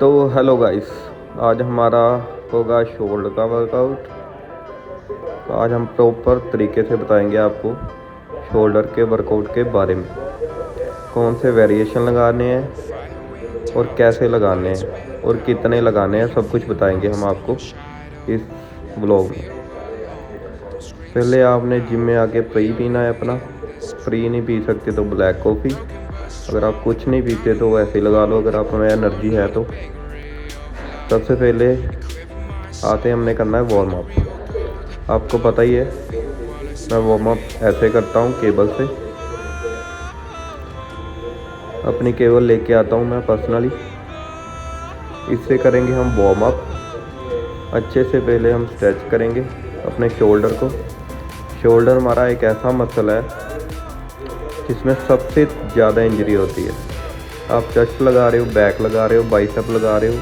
तो hello guys, आज हमारा होगा शोल्डर का वर्कआउट। तो आज हम प्रॉपर तरीके से बताएंगे आपको शोल्डर के वर्कआउट के बारे में, कौन से वेरिएशन लगाने हैं और कैसे लगाने हैं और कितने लगाने हैं, सब कुछ बताएंगे हम आपको इस ब्लॉग में। पहले आपने जिम में आके फ्री पीना है अपना, फ्री नहीं पी सकते तो ब्लैक कॉफ़ी, अगर आप कुछ नहीं पीते तो वैसे ही लगा लो अगर आप में एनर्जी है तो। सबसे पहले आते हमने करना है वार्म अप। आपको पता ही है मैं वार्म अप ऐसे करता हूँ, केबल से अपनी केबल लेके आता हूँ मैं पर्सनली। इससे करेंगे हम वार्म अप अच्छे से। पहले हम स्ट्रेच करेंगे अपने शोल्डर को। शोल्डर हमारा एक ऐसा मसल है जिसमें सबसे ज़्यादा इंजरी होती है। आप चेस्ट लगा रहे हो, बैक लगा रहे हो, बाइसेप लगा रहे हो,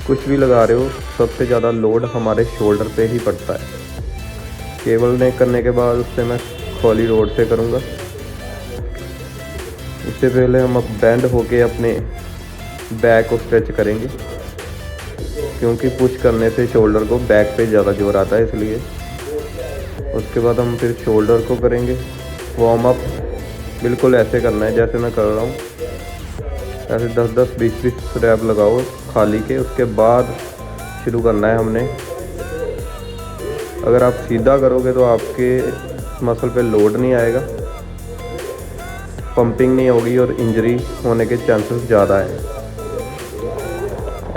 कुछ भी लगा रहे हो, सबसे ज़्यादा लोड हमारे शोल्डर पे ही पड़ता है। केबल ने करने के बाद उससे मैं खोली रोड से करूँगा। इससे पहले हम अब बेंड होके अपने बैक को स्ट्रेच करेंगे, क्योंकि पुश करने से शोल्डर को बैक पे ज़्यादा जोर आता है, इसलिए। उसके बाद हम फिर शोल्डर को करेंगे वार्म अप। बिल्कुल ऐसे करना है जैसे मैं कर रहा हूँ, ऐसे 10-10, 20-20 रैप लगाओ खाली के। उसके बाद शुरू करना है हमने। अगर आप सीधा करोगे तो आपके मसल पे लोड नहीं आएगा, पंपिंग नहीं होगी और इंजरी होने के चांसेस ज़्यादा हैं।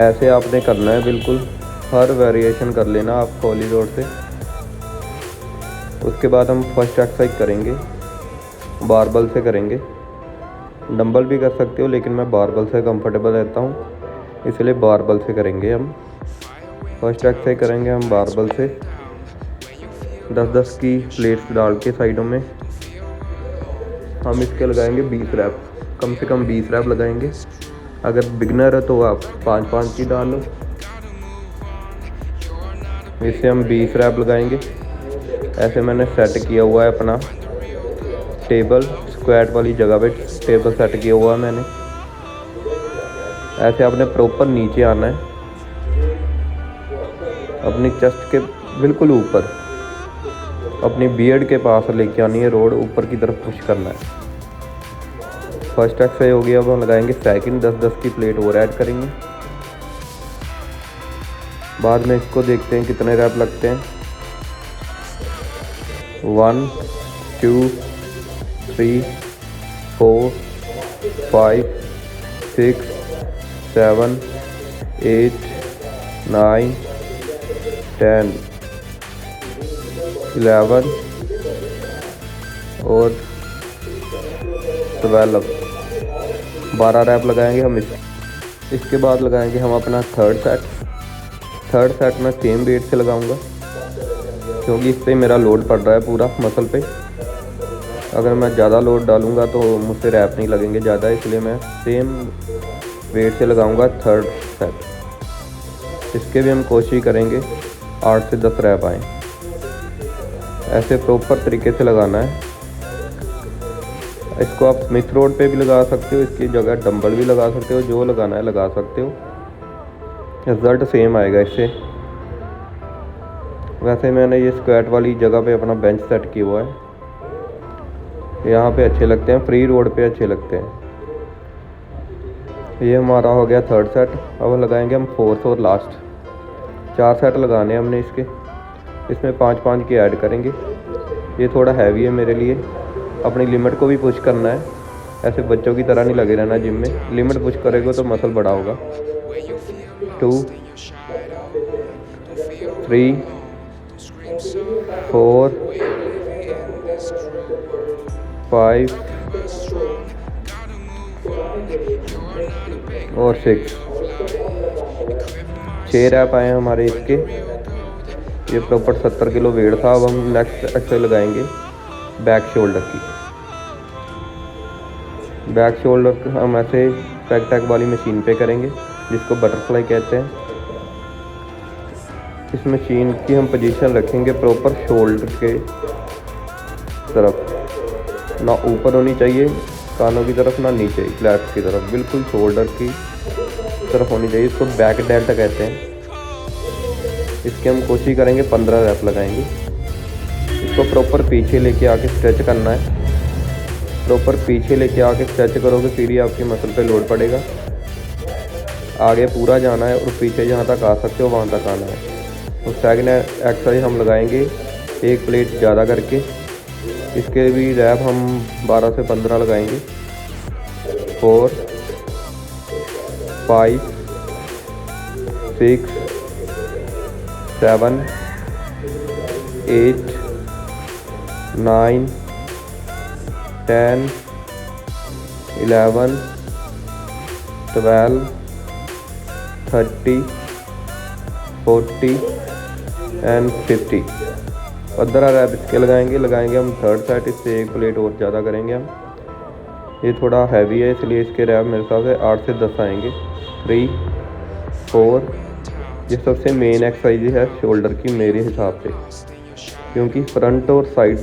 ऐसे आपने करना है, बिल्कुल हर वेरिएशन कर लेना आप खोली रोड से। उसके बाद हम फर्स्ट एक्सरसाइज करेंगे, बारबल से करेंगे। डंबल भी कर सकते हो, लेकिन मैं बारबल से कंफर्टेबल रहता हूँ, इसलिए बारबल से करेंगे हम। फर्स्ट एक्सरसाइज करेंगे हम बारबल से 10-10 की प्लेट्स डाल के साइडों में। हम इसके लगाएंगे 20 रैप, कम से कम 20 रैप लगाएंगे। अगर बिगनर है तो आप 5-5 की डाल लो। इससे हम 20 रैप लगाएंगे। ऐसे मैंने सेट किया हुआ है अपना टेबल, स्क्वाट वाली जगह पे टेबल सेट किया हुआ है मैंने। ऐसे आपने प्रॉपर नीचे आना है, अपनी चेस्ट के बिल्कुल ऊपर, अपनी बियर्ड के पास लेके आनी है रोड, ऊपर की तरफ पुश करना है। फर्स्ट एक्सरसाइज हो गया। अब हम लगाएंगे सेकंड, 10-10 की प्लेट और ऐड करेंगे। बाद में इसको देखते हैं कितने रैप लगते हैं। 1 2 3 4 5 6 7 8 9 10 11 और 12, 12 रैप लगाएंगे हम इसके बाद लगाएंगे हम अपना थर्ड सेट मैं सेम वेट से लगाऊंगा, क्योंकि इस पर मेरा लोड पड़ रहा है पूरा मसल पे। अगर मैं ज़्यादा लोड डालूंगा तो मुझसे रैप नहीं लगेंगे ज़्यादा, इसलिए मैं सेम वेट से लगाऊंगा थर्ड सेट। इसके भी हम कोशिश करेंगे 8 से 10 रैप आएँ। ऐसे प्रॉपर तरीके से लगाना है। इसको आप स्मिथ रोड पे भी लगा सकते हो, इसकी जगह डंबल भी लगा सकते हो, जो लगाना है लगा सकते हो, रिज़ल्ट सेम आएगा इससे। वैसे मैंने ये स्क्वाट वाली जगह पे अपना बेंच सेट किया हुआ है, यहाँ पे अच्छे लगते हैं, फ्री रोड पे अच्छे लगते हैं। ये हमारा हो गया थर्ड सेट। अब लगाएंगे हम फोर्थ और लास्ट। 4 सेट लगाने हैं हमने इसके, इसमें 5-5 की ऐड करेंगे। ये थोड़ा हैवी है मेरे लिए, अपनी लिमिट को भी पुश करना है। ऐसे बच्चों की तरह नहीं लगे रहना जिम में, लिमिट पुश करेगा तो मसल बड़ा होगा। 2 3 4 5 और 6, 6 रैप आए हैं हमारे इसके। ये प्रॉपर 70 किलो वेट था। अब हम नेक्स्ट एक्सरसाइज लगाएंगे बैक शोल्डर की। बैक शोल्डर हम ऐसे पैक टैक वाली मशीन पे करेंगे, जिसको बटरफ्लाई कहते हैं। इस मशीन की हम पोजीशन रखेंगे प्रॉपर शोल्डर के तरफ, ना ऊपर होनी चाहिए कानों की तरफ, ना नीचे फ्लैट की तरफ, बिल्कुल शोल्डर की तरफ होनी चाहिए, इसको बैक डेल्ट कहते हैं। इसके हम कोशिश करेंगे 15 रैप लगाएंगे। इसको प्रॉपर पीछे लेके आके स्ट्रेच करना है। प्रॉपर पीछे लेके आके स्ट्रेच करोगे फिर ही आपकी मसल पे लोड पड़ेगा। आगे पूरा जाना है और पीछे जहाँ तक आ सकते हो वहाँ तक आना है। तो सेकंड एक्सरसाइज हम लगाएंगे एक प्लेट ज़्यादा करके। इसके भी रैप हम 12 से 15 लगाएंगे। 4 5 6 7 8 9 10 11 12 30 40 एंड 50। 15 रैप इसके लगाएंगे हम थर्ड सेट। इससे एक प्लेट और ज़्यादा करेंगे हम। ये थोड़ा हैवी है इसलिए इसके रैप मेरे हिसाब से 8 से 10 आएंगे। 3 4। ये सबसे मेन एक्सरसाइज है शोल्डर की मेरे हिसाब से, क्योंकि फ्रंट और साइड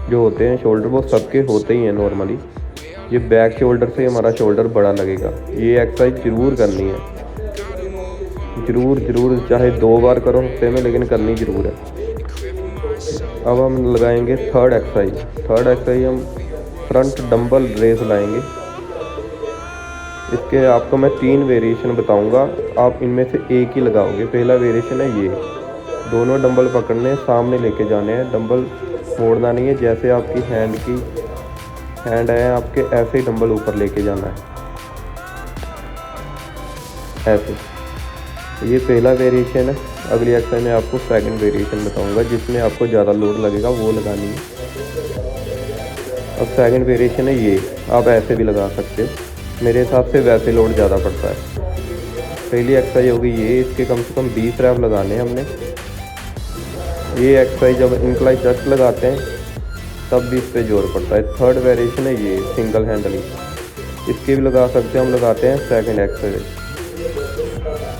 जो होते हैं शोल्डर वो सबके होते ही हैं नॉर्मली। ये बैक शोल्डर से हमारा शोल्डर बड़ा लगेगा। ये एक्सरसाइज ज़रूर करनी है, ज़रूर चाहे 2 बार करो हफ्ते में, लेकिन करनी ज़रूर है। अब हम लगाएंगे थर्ड एक्सरसाइज हम फ्रंट डंबल रेस लाएंगे। इसके आपको मैं 3 वेरिएशन बताऊंगा, आप इनमें से एक ही लगाओगे। पहला वेरिएशन है ये, दोनों डंबल पकड़ने सामने लेके जाने हैं, डंबल मोड़ना नहीं है। जैसे आपकी हैंड है आपके, ऐसे ही डंबल ऊपर लेके जाना है, ऐसे। ये पहला वेरिएशन है। अगली एक्सरसाइज में आपको सेकंड वेरिएशन बताऊंगा जिसमें आपको ज़्यादा लोड लगेगा, वो लगानी है। अब सेकंड वेरिएशन है ये, आप ऐसे भी लगा सकते हो, मेरे हिसाब से वैसे लोड ज़्यादा पड़ता है। पहली एक्सरसाइज होगी ये, इसके कम से कम 20 रैप लगाने हैं हमने। ये एक्सरसाइज जब इंक्लाइन चेस्ट लगाते हैं तब भी इस पर जोर पड़ता है। थर्ड वेरिएशन है ये, सिंगल हैंडलिंग, इसके भी लगा सकते हैं, हम लगाते हैं सेकंड एक्सरसाइज।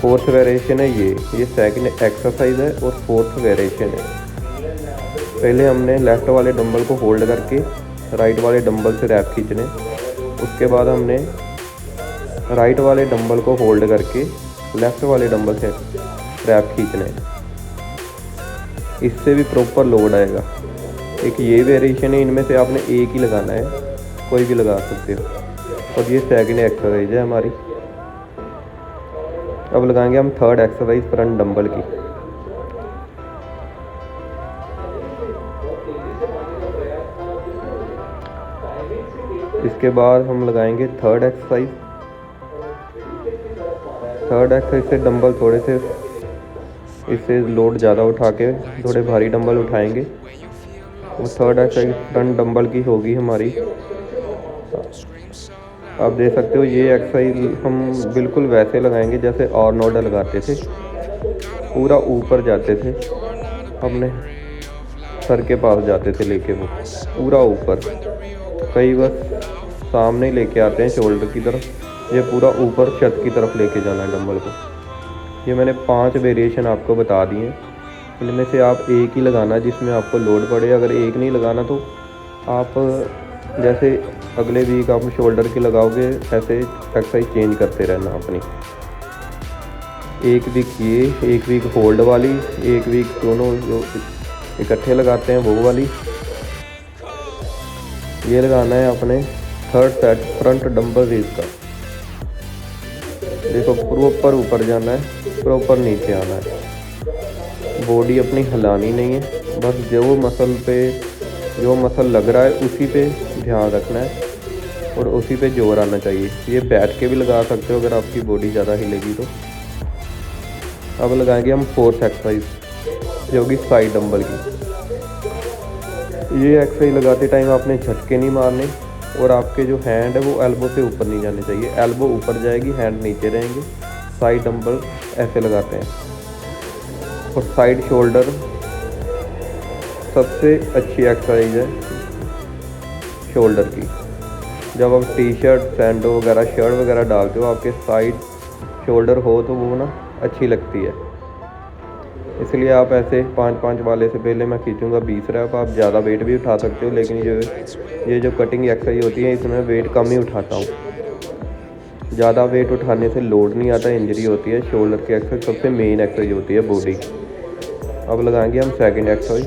फोर्थ वेरिएशन है ये सेकंड एक्सरसाइज है और फोर्थ वेरिएशन है। पहले हमने लेफ़्ट वाले डंबल को होल्ड करके राइट वाले डंबल से रैप खींचने, उसके बाद हमने राइट वाले डंबल को होल्ड करके लेफ़्ट वाले डंबल से रैप खींचने, इससे भी प्रॉपर लोड आएगा। एक ये वेरिएशन है, इनमें से आपने एक ही लगाना है, कोई भी लगा सकते हो। और ये सेकंड एक्सरसाइज है हमारी। अब लगाएंगे हम थर्ड एक्सरसाइज फ्रंट डंबल की। इसके बाद हम लगाएंगे थर्ड एक्सरसाइज से डंबल थोड़े से, इससे लोड ज़्यादा उठा के थोड़े भारी डंबल उठाएंगे। वो थर्ड एक्सरसाइज फ्रंट डंबल की होगी हमारी। आप देख सकते हो ये एक्सरसाइज हम बिल्कुल वैसे लगाएंगे जैसे आर्नोल्ड लगाते थे, पूरा ऊपर जाते थे, अपने सर के पास जाते थे लेके, वो पूरा ऊपर। कई बस सामने लेके आते हैं शोल्डर की तरफ, ये पूरा ऊपर छत की तरफ लेके जाना है डंबल को। ये मैंने 5 वेरिएशन आपको बता दिए, इनमें से आप एक ही लगाना जिसमें आपको लोड पड़े। अगर एक नहीं लगाना तो आप जैसे अगले वीक आप शोल्डर की लगाओगे, ऐसे एक्सरसाइज चेंज करते रहना अपनी। एक वीक ये, एक वीक होल्ड वाली, एक वीक दोनों जो इकट्ठे लगाते हैं वो वाली। ये लगाना है अपने third set front dumbbell raise का। देखो प्रॉपर ऊपर जाना है, प्रॉपर नीचे आना है, बॉडी अपनी हिलानी नहीं है, बस जो मसल लग रहा है उसी पे ध्यान रखना है और उसी पे जोर आना चाहिए। ये बैठ के भी लगा सकते हो अगर आपकी बॉडी ज़्यादा हिलेगी तो। अब लगाएंगे हम फोर्थ एक्सरसाइज जो होगी साइड डंबल की। ये एक्सरसाइज लगाते टाइम आपने झटके नहीं मारने और आपके जो हैंड है वो एल्बो से ऊपर नहीं जाने चाहिए। एल्बो ऊपर जाएगी, हैंड नीचे रहेंगे। साइड डंबल ऐसे लगाते हैं। और साइड शोल्डर सबसे अच्छी एक्सरसाइज है शोल्डर की। जब आप टी शर्ट, सैंडो वगैरह, शर्ट वगैरह डालते हो, आपके साइड शोल्डर हो तो वो ना अच्छी लगती है। इसलिए आप ऐसे 5-5 वाले से पहले मैं खींचूँगा 20 रैप। आप ज़्यादा वेट भी उठा सकते हो, लेकिन ये जो कटिंग एक्सरसाइज होती है इसमें वेट कम ही उठाता हूँ। ज़्यादा वेट उठाने से लोड नहीं आता, इंजरी होती है। शोल्डर की एक्सरसाइज सबसे मेन एक्सरसाइज होती है बॉडी की। अब लगाएंगे हम सेकंड एक्सरसाइज।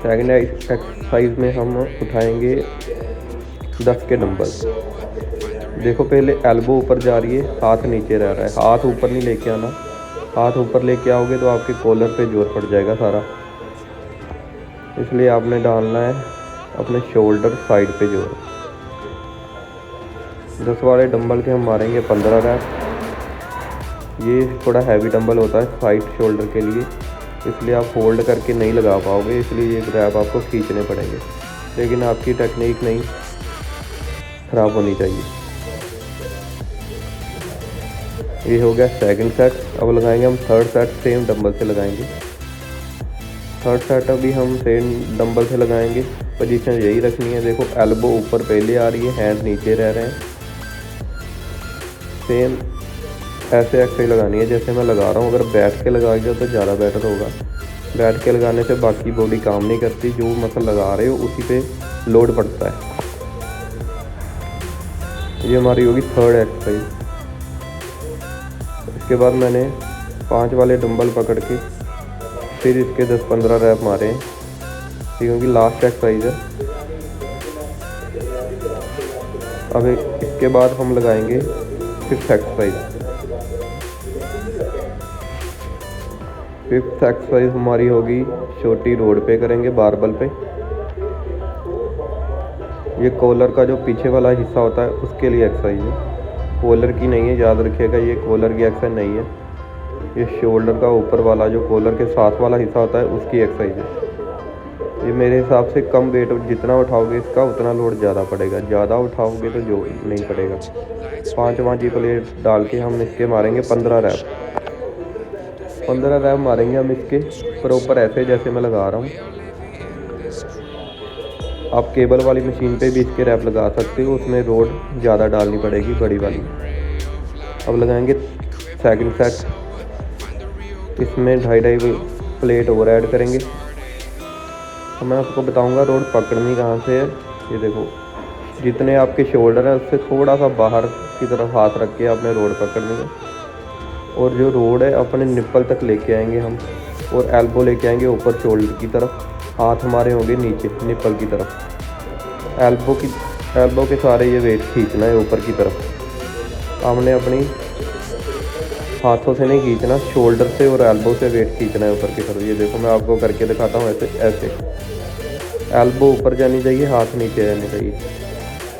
सेकंड एक्सरसाइज में हम उठाएंगे 10 के डंबल। देखो पहले एल्बो ऊपर जा रही है, हाथ नीचे रह रहा है। हाथ ऊपर नहीं लेके आना, हाथ ऊपर लेके आओगे तो आपके कॉलर पे जोर पड़ जाएगा सारा, इसलिए आपने डालना है अपने शोल्डर साइड पे जोर। 10 वाले डंबल के हम मारेंगे 15 रैप। ये थोड़ा हैवी डंबल होता है साइड शोल्डर के लिए, इसलिए आप होल्ड करके नहीं लगा पाओगे, इसलिए ये रैप आपको खींचने पड़ेंगे। लेकिन आपकी टेक्निक नहीं ख़राब होनी चाहिए। ये हो गया सेकंड सेट। अब लगाएंगे हम थर्ड सेट, सेम डंबल से लगाएंगे। थर्ड सेट अभी हम सेम डंबल से लगाएंगे। पोजीशन यही रखनी है। देखो एल्बो ऊपर पहले आ रही है, हैंड नीचे रह रहे हैं। सेम ऐसे एक्सरसाइज लगानी है जैसे मैं लगा रहा हूँ। अगर बैठ के लगा दिया तो ज़्यादा बेटर होगा। बैठ के लगाने से बाकी बॉडी काम नहीं करती, जो मसल लगा रहे हो उसी पे लोड पड़ता है। ये हमारी होगी थर्ड एक्सरसाइज। इसके बाद मैंने 5 वाले डंबल पकड़ के फिर इसके 10-15 रैप मारे हैं, क्योंकि लास्ट एक्सरसाइज है। अब इसके बाद हम लगाएंगे 5th एक्सरसाइज। 5th एक्सरसाइज हमारी होगी छोटी रोड पे करेंगे, बारबल पे। ये कॉलर का जो पीछे वाला हिस्सा होता है उसके लिए एक्सरसाइज है, कॉलर की नहीं है, याद रखिएगा। ये कॉलर की एक्सरसाइज नहीं है, ये शोल्डर का ऊपर वाला जो कॉलर के साथ वाला हिस्सा होता है उसकी एक्सरसाइज है। ये मेरे हिसाब से कम वेट जितना उठाओगे इसका उतना लोड ज़्यादा पड़ेगा, ज़्यादा उठाओगे तो जो नहीं पड़ेगा। 5 की प्लेट डाल के हम इसके मारेंगे 15 रैप। 15 रैप मारेंगे हम इसके प्रॉपर ऐसे जैसे मैं लगा रहा हूँ। आप केबल वाली मशीन पे भी इसके रैप लगा सकते हो, उसमें रोड ज़्यादा डालनी पड़ेगी, बड़ी वाली। अब लगाएंगे सेकंड सेट। इसमें 2.5 प्लेट और ऐड करेंगे। तो मैं आपको बताऊंगा रोड पकड़नी कहाँ से है। ये देखो, जितने आपके शोल्डर है उससे थोड़ा सा बाहर की तरफ हाथ रख के आपने रोड पकड़नी है। और जो रोड है अपने निप्पल तक लेके आएंगे हम, और एल्बो लेके आएंगे ऊपर शोल्डर की तरफ। हाथ हमारे होंगे नीचे निप्पल की तरफ। एल्बो के सारे ये वेट खींचना है ऊपर की तरफ। हमने अपनी हाथों से नहीं खींचना, शोल्डर से और एल्बो से वेट खींचना है ऊपर की तरफ। ये देखो मैं आपको करके दिखाता हूँ। ऐसे एल्बो ऊपर जानी चाहिए, हाथ नीचे रहने चाहिए।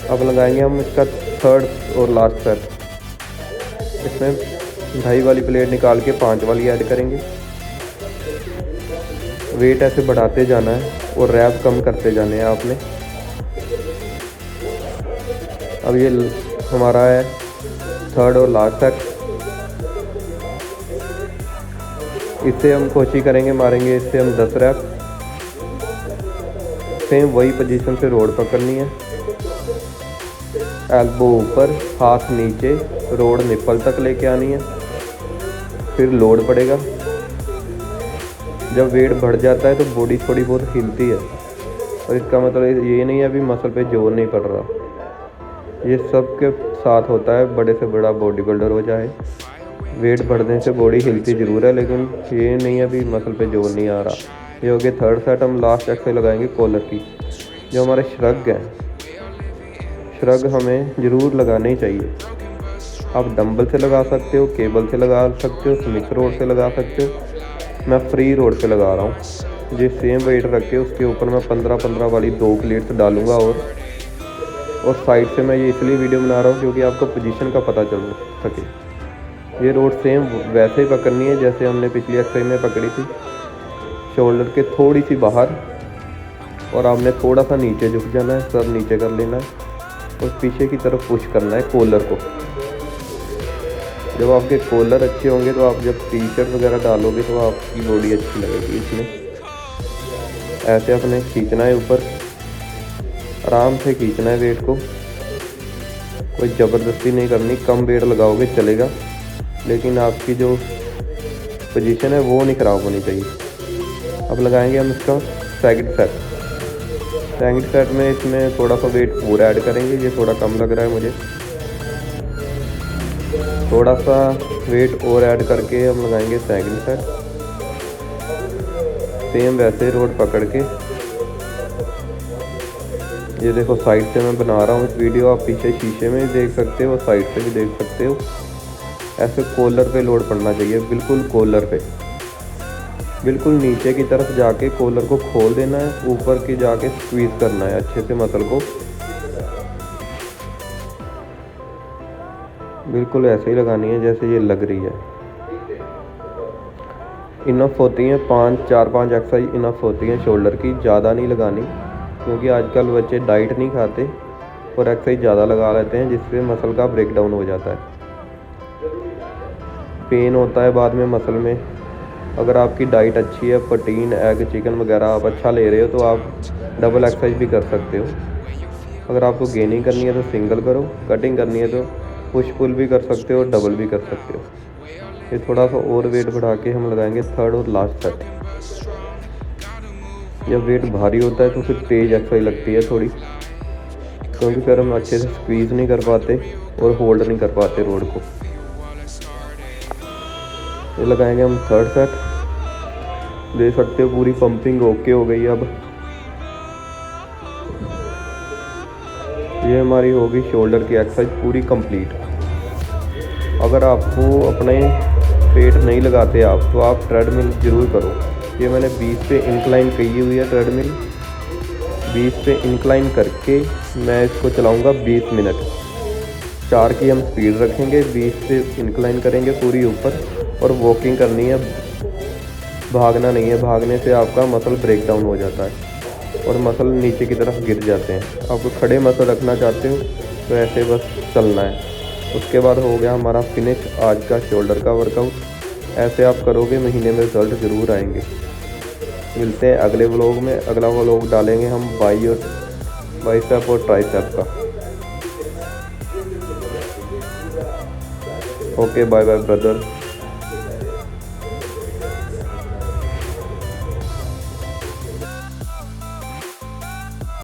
अब लगाएंगे हम इसका थर्ड और लास्ट सेट। इसमें 2.5 वाली प्लेट निकाल के 5 वाली ऐड करेंगे। वेट ऐसे बढ़ाते जाना है और रैप कम करते जाने हैं आपने। अब ये हमारा है थर्ड और लास्ट सेट। इससे हम कोशिश करेंगे मारेंगे इससे हम 10 रैप। सेम वही पोजीशन से रोड पकड़नी है, एल्बो ऊपर, हाथ नीचे, रोड निप्पल तक लेके आनी है। फिर लोड पड़ेगा। जब वेट बढ़ जाता है तो बॉडी थोड़ी बहुत हिलती है, और इसका मतलब ये नहीं है अभी मसल पे जोर नहीं पड़ रहा। ये सब के साथ होता है, बड़े से बड़ा बॉडी बिल्डर हो जाए, वेट बढ़ने से बॉडी हिलती ज़रूर है, लेकिन ये नहीं है अभी मसल पे जोर नहीं आ रहा। ये हो गया थर्ड सेट। हम लास्ट एक्सरसाइज लगाएंगे कॉलर की। जो हमारे श्रग हैं, श्रग हमें ज़रूर लगाने ही चाहिए। आप डंबल से लगा सकते हो, केबल से लगा सकते हो, स्मिथ रोड से लगा सकते हो। मैं फ्री रोड से लगा रहा हूँ। जो सेम वेट रख के उसके ऊपर मैं 15-15 वाली 2 प्लेट्स डालूँगा। और साइड से मैं ये इसलिए वीडियो बना रहा हूँ क्योंकि आपको पोजीशन का पता चल सके। ये रोड सेम वैसे ही पकड़नी है जैसे हमने पिछली एक्सरसाइज में पकड़ी थी, शोल्डर के थोड़ी सी बाहर, और आपने थोड़ा सा नीचे झुक जाना है, सर नीचे कर लेना है और पीछे की तरफ पुश करना है कॉलर को। जब आपके कॉलर अच्छे होंगे तो आप जब टी शर्ट वगैरह डालोगे तो आपकी बॉडी अच्छी लगेगी। इसमें ऐसे अपने खींचना है ऊपर, आराम से खींचना है वेट को, कोई ज़बरदस्ती नहीं करनी। कम वेट लगाओगे चलेगा, लेकिन आपकी जो पोजीशन है वो नहीं ख़राब होनी चाहिए। अब लगाएंगे हम इसका सेकंड सेट। सेकंड सेट में इसमें थोड़ा सा वेट पूरा ऐड करेंगे। ये थोड़ा कम लग रहा है मुझे, थोड़ा सा वेट और ऐड करके हम लगाएंगे सेकंड सेट। सेम वैसे रोड पकड़ के, ये देखो साइड से मैं बना रहा हूँ इस वीडियो, आप पीछे शीशे में भी देख सकते हो, साइड से भी देख सकते हो। ऐसे कॉलर पे लोड पड़ना चाहिए, बिल्कुल कॉलर पे, बिल्कुल नीचे की तरफ जाके कॉलर को खोल देना है, ऊपर की जाके स्क्वीज करना है अच्छे से मसल को। बिल्कुल ऐसे ही लगानी है जैसे ये लग रही है। इनफ होती हैं 4-5 एक्सरसाइज इनफ होती हैं शोल्डर की, ज़्यादा नहीं लगानी, क्योंकि आजकल बच्चे डाइट नहीं खाते और एक्सरसाइज ज़्यादा लगा लेते हैं, जिससे मसल का ब्रेक डाउन हो जाता है, पेन होता है बाद में मसल में। अगर आपकी डाइट अच्छी है, प्रोटीन, एग, चिकन वगैरह आप अच्छा ले रहे हो, तो आप डबल एक्सरसाइज भी कर सकते हो। अगर आपको गेनिंग करनी है तो सिंगल करो, कटिंग करनी है तो पुश पुल भी कर सकते हो, डबल भी कर सकते हो। ये थोड़ा सा और वेट बढ़ा के हम लगाएंगे थर्ड और लास्ट सेट। जब वेट भारी होता है तो फिर तेज़ एक्सरसाइज लगती है थोड़ी, क्योंकि फिर हम अच्छे से स्क्वीज़ नहीं कर पाते और होल्ड नहीं कर पाते रोड को। ये लगाएंगे हम थर्ड सेट। देख सकते हो पूरी पंपिंग ओके हो गई है। अब ये हमारी होगी शोल्डर की एक्सरसाइज पूरी कंप्लीट। अगर आपको अपने पेट नहीं लगाते आप, तो आप ट्रेडमिल ज़रूर करो। ये मैंने 20 पे इंक्लाइन की हुई है ट्रेडमिल। 20 पे इंक्लाइन करके मैं इसको चलाऊंगा 20 मिनट। 4 की हम स्पीड रखेंगे, 20 पे इंक्लाइन करेंगे पूरी ऊपर, और वॉकिंग करनी है, भागना नहीं है। भागने से आपका मसल ब्रेक डाउन हो जाता है और मसल नीचे की तरफ गिर जाते हैं। आपको खड़े मसल रखना चाहते हो तो ऐसे बस चलना है। उसके बाद हो गया हमारा फिनिश आज का शोल्डर का वर्कआउट। ऐसे आप करोगे, महीने में रिजल्ट ज़रूर आएंगे। मिलते हैं अगले व्लॉग में। अगला व्लॉग डालेंगे हम बाइसेप और ट्राइसेप का। Okay, bye bye brother.